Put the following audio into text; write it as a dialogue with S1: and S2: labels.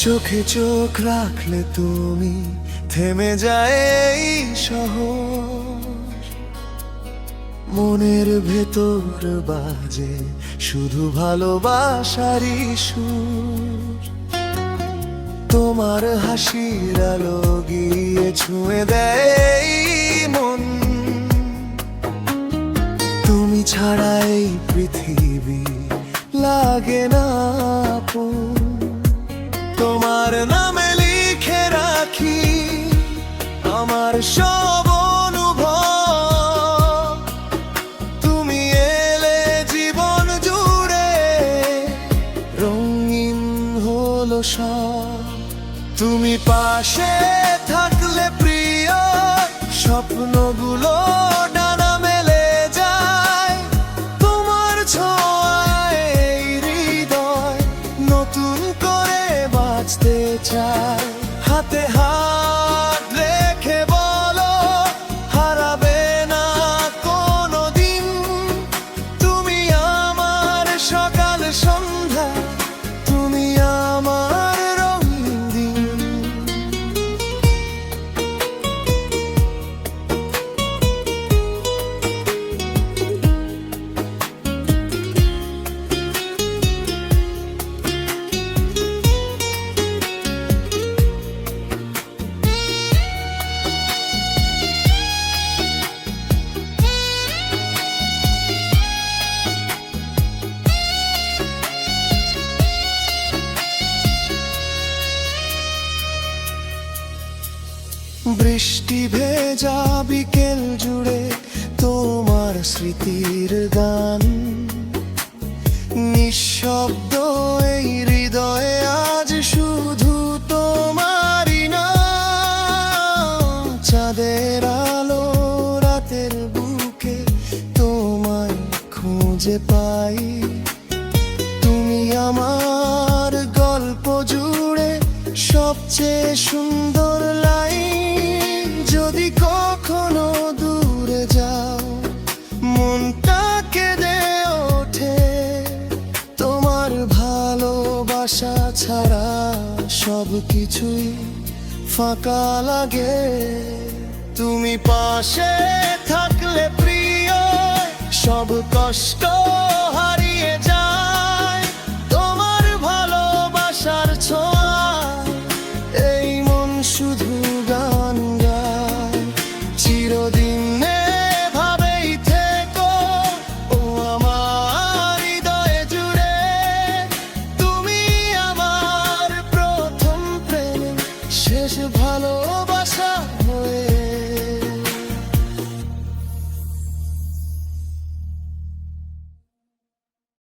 S1: চোখে চোখ রাখলে তুমি থেমে যায় এই শহর, মনের ভেতর বাজে শুধু ভালোবাসারই সুর। তোমার হাসির আলো গিয়ে ছুঁয়ে দেয় এই মন, তুমি ছাড়া এই পৃথিবী লাগে না আপন। তোমার নামে লিখে রাখি আমার সব অনুভব, তুমি এলে জীবন জুড়ে রঙিন হলো সব। তুমি পাশে থাকলে প্রিয় স্বপ্নগুলো ডানা মেলে যায়, তোমার ছোঁয়ায় এই হৃদয় নতুন করে বাঁচতে চায়। হাতে হাত রেখে বলো হারাবে না কোনোদিন, তুমি আমার সকাল সন্ধ্যা, তুমি আমার রঙিন দিন। বৃষ্টি ভেজা বিকেল জুড়ে তোমার স্মৃতির গান, নিঃশব্দ এই হৃদয়ে আজ শুধু তোমারই নাম। চাঁদের আলো রাতের বুকে তোমায় খুঁজে পাই, তুমি আমার গল্প জুড়ে সবচেয়ে সুন্দর লাইন। যদি কখনো দূরে যাও মনটা কেঁদে ওঠে, তোমার ভালোবাসা ছাড়া সব কিছুই ফাঁকা লাগে। তুমি পাশে থাকলে প্রিয় সব কষ্ট